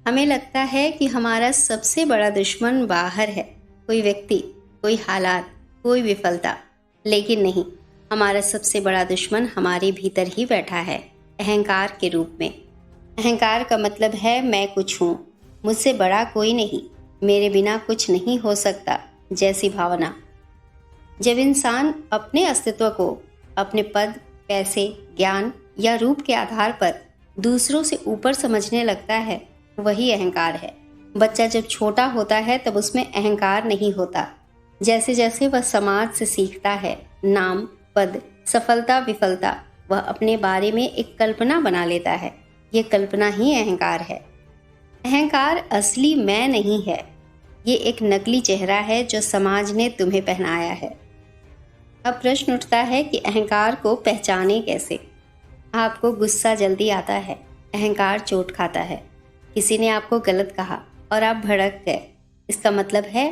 हमें लगता है कि हमारा सबसे बड़ा दुश्मन बाहर है, कोई व्यक्ति, कोई हालात, कोई विफलता। लेकिन नहीं, हमारा सबसे बड़ा दुश्मन हमारे भीतर ही बैठा है, अहंकार के रूप में। अहंकार का मतलब है मैं कुछ हूँ, मुझसे बड़ा कोई नहीं, मेरे बिना कुछ नहीं हो सकता जैसी भावना। जब इंसान अपने अस्तित्व को अपने पद, पैसे, ज्ञान या रूप के आधार पर दूसरों से ऊपर समझने लगता है, वही अहंकार है। बच्चा जब छोटा होता है तब उसमें अहंकार नहीं होता। जैसे जैसे वह समाज से सीखता है, नाम, पद, सफलता, विफलता, वह अपने बारे में एक कल्पना बना लेता है। ये कल्पना ही अहंकार है। अहंकार असली मैं नहीं है, ये एक नकली चेहरा है जो समाज ने तुम्हें पहनाया है। अब प्रश्न उठता है कि अहंकार को पहचाने कैसे। आपको गुस्सा जल्दी आता है, अहंकार चोट खाता है। किसी ने आपको गलत कहा और आप भड़क गए, इसका मतलब है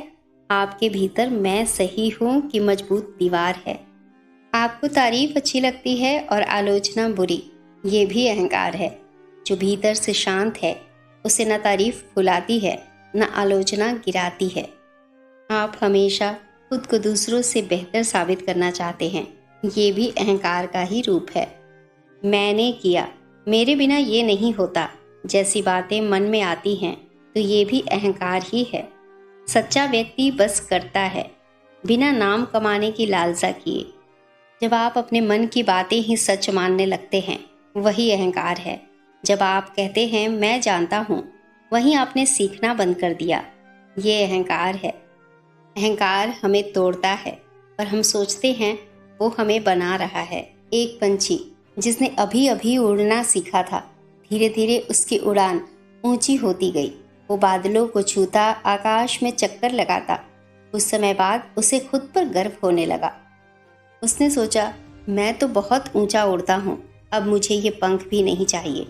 आपके भीतर मैं सही हूँ की मजबूत दीवार है। आपको तारीफ अच्छी लगती है और आलोचना बुरी, ये भी अहंकार है। जो भीतर से शांत है उसे न तारीफ फुलाती है, न आलोचना गिराती है। आप हमेशा खुद को दूसरों से बेहतर साबित करना चाहते हैं, ये भी अहंकार का ही रूप है। मैंने किया, मेरे बिना ये नहीं होता जैसी बातें मन में आती हैं तो ये भी अहंकार ही है। सच्चा व्यक्ति बस करता है, बिना नाम कमाने की लालसा किए। जब आप अपने मन की बातें ही सच मानने लगते हैं, वही अहंकार है। जब आप कहते हैं मैं जानता हूँ, वहीं आपने सीखना बंद कर दिया, ये अहंकार है। अहंकार हमें तोड़ता है पर हम सोचते हैं वो हमें बना रहा है। एक पंछी जिसने अभी अभी उड़ना सीखा था, धीरे धीरे उसकी उड़ान ऊंची होती गई। वो बादलों को छूता, आकाश में चक्कर लगाता। कुछ समय बाद उसे खुद पर गर्व होने लगा। उसने सोचा मैं तो बहुत ऊंचा उड़ता हूँ, अब मुझे ये पंख भी नहीं चाहिए।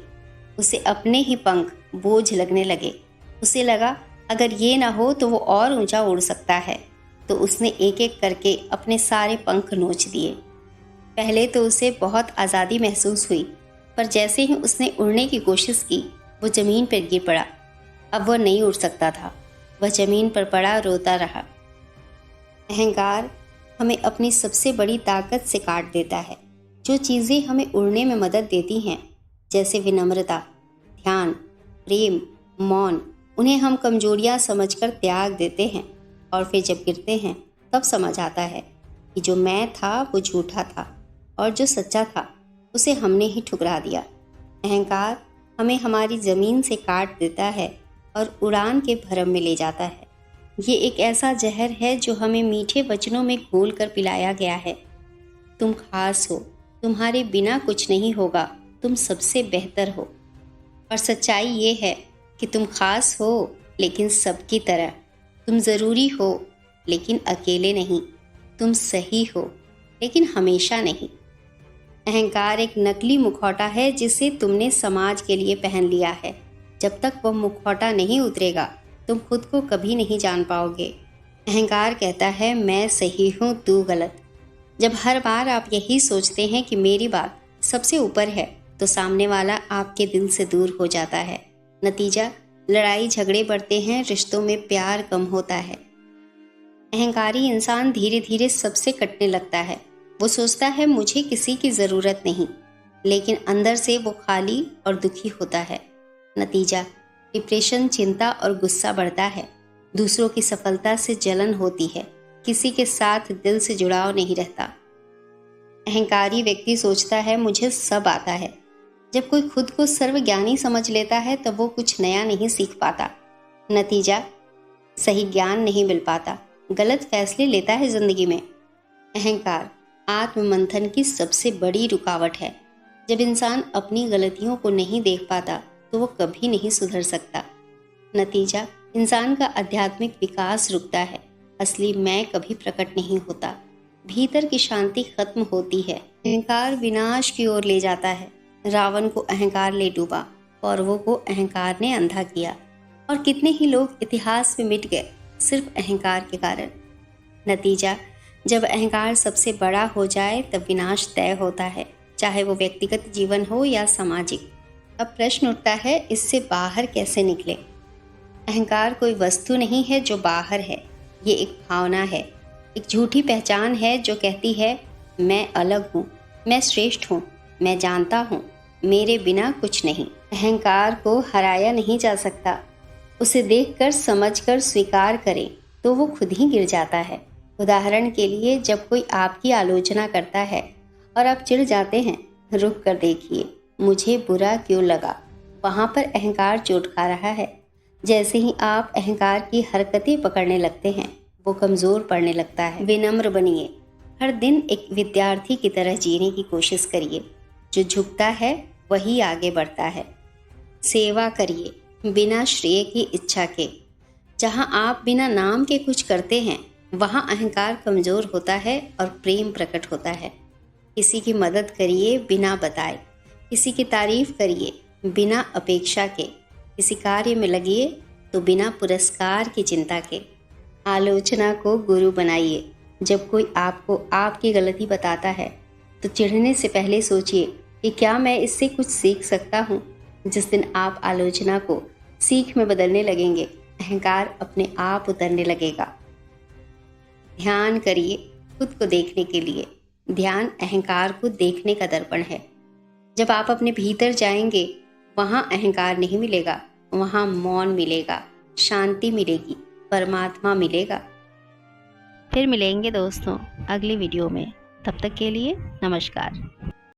उसे अपने ही पंख बोझ लगने लगे। उसे लगा अगर ये ना हो तो वो और ऊंचा उड़ सकता है। तो उसने एक एक करके अपने सारे पंख नोच दिए। पहले तो उसे बहुत आज़ादी महसूस हुई, पर जैसे ही उसने उड़ने की कोशिश की, वो ज़मीन पर गिर पड़ा। अब वह नहीं उड़ सकता था, वह ज़मीन पर पड़ा रोता रहा। अहंकार हमें अपनी सबसे बड़ी ताकत से काट देता है। जो चीज़ें हमें उड़ने में मदद देती हैं, जैसे विनम्रता, ध्यान, प्रेम, मौन, उन्हें हम कमजोरियां समझकर त्याग देते हैं। और फिर जब गिरते हैं तब समझ आता है कि जो मैं था वो झूठा था और जो सच्चा था उसे हमने ही ठुकरा दिया। अहंकार हमें हमारी ज़मीन से काट देता है और उड़ान के भरम में ले जाता है। ये एक ऐसा जहर है जो हमें मीठे वचनों में घोल कर पिलाया गया है। तुम खास हो, तुम्हारे बिना कुछ नहीं होगा, तुम सबसे बेहतर हो। और सच्चाई ये है कि तुम खास हो लेकिन सबकी तरह, तुम ज़रूरी हो लेकिन अकेले नहीं, तुम सही हो लेकिन हमेशा नहीं। अहंकार एक नकली मुखौटा है जिसे तुमने समाज के लिए पहन लिया है। जब तक वह मुखौटा नहीं उतरेगा तुम खुद को कभी नहीं जान पाओगे। अहंकार कहता है मैं सही हूँ, तू गलत। जब हर बार आप यही सोचते हैं कि मेरी बात सबसे ऊपर है, तो सामने वाला आपके दिल से दूर हो जाता है। नतीजा लड़ाई झगड़े बढ़ते हैं, रिश्तों में प्यार कम होता है। अहंकारी इंसान धीरे धीरे सबसे कटने लगता है। वो सोचता है मुझे किसी की ज़रूरत नहीं, लेकिन अंदर से वो खाली और दुखी होता है। नतीजा डिप्रेशन, चिंता और गुस्सा बढ़ता है। दूसरों की सफलता से जलन होती है, किसी के साथ दिल से जुड़ाव नहीं रहता। अहंकारी व्यक्ति सोचता है मुझे सब आता है। जब कोई खुद को सर्वज्ञानी समझ लेता है तब वो कुछ नया नहीं सीख पाता। नतीजा सही ज्ञान नहीं मिल पाता, गलत फैसले लेता है जिंदगी में। अहंकार आत्ममंथन की सबसे बड़ी रुकावट है। जब इंसान अपनी गलतियों को नहीं देख पाता तो वो कभी नहीं सुधर सकता। नतीजा इंसान का आध्यात्मिक विकास रुकता है, असली मैं कभी प्रकट नहीं होता, भीतर की शांति खत्म होती है। अहंकार विनाश की ओर ले जाता है। रावण को अहंकार ले डूबा, कौरवों को अहंकार ने अंधा किया, और कितने ही लोग इतिहास में मिट गए सिर्फ अहंकार के कारण। नतीजा जब अहंकार सबसे बड़ा हो जाए तब विनाश तय होता है, चाहे वो व्यक्तिगत जीवन हो या सामाजिक। अब प्रश्न उठता है इससे बाहर कैसे निकले। अहंकार कोई वस्तु नहीं है जो बाहर है, ये एक भावना है, एक झूठी पहचान है जो कहती है मैं अलग हूँ, मैं श्रेष्ठ हूँ, मैं जानता हूँ, मेरे बिना कुछ नहीं। अहंकार को हराया नहीं जा सकता, उसे देखकर समझकर स्वीकार करें तो वो खुद ही गिर जाता है। उदाहरण के लिए, जब कोई आपकी आलोचना करता है और आप चिढ़ जाते हैं, रुक कर देखिए मुझे बुरा क्यों लगा, वहाँ पर अहंकार चोट खा रहा है। जैसे ही आप अहंकार की हरकतें पकड़ने लगते हैं, वो कमज़ोर पड़ने लगता है। विनम्र बनिए, हर दिन एक विद्यार्थी की तरह जीने की कोशिश करिए। जो झुकता है वही आगे बढ़ता है। सेवा करिए बिना श्रेय की इच्छा के। जहाँ आप बिना नाम के कुछ करते हैं, वहाँ अहंकार कमज़ोर होता है और प्रेम प्रकट होता है। किसी की मदद करिए बिना बताए, किसी की तारीफ करिए बिना अपेक्षा के, किसी कार्य में लगिए तो बिना पुरस्कार की चिंता के। आलोचना को गुरु बनाइए। जब कोई आपको आपकी गलती बताता है तो चिढ़ने से पहले सोचिए कि क्या मैं इससे कुछ सीख सकता हूँ। जिस दिन आप आलोचना को सीख में बदलने लगेंगे, अहंकार अपने आप उतरने लगेगा। ध्यान करिए खुद को देखने के लिए। ध्यान अहंकार को देखने का दर्पण है। जब आप अपने भीतर जाएंगे, वहाँ अहंकार नहीं मिलेगा, वहाँ मौन मिलेगा, शांति मिलेगी, परमात्मा मिलेगा। फिर मिलेंगे दोस्तों अगली वीडियो में। तब तक के लिए नमस्कार।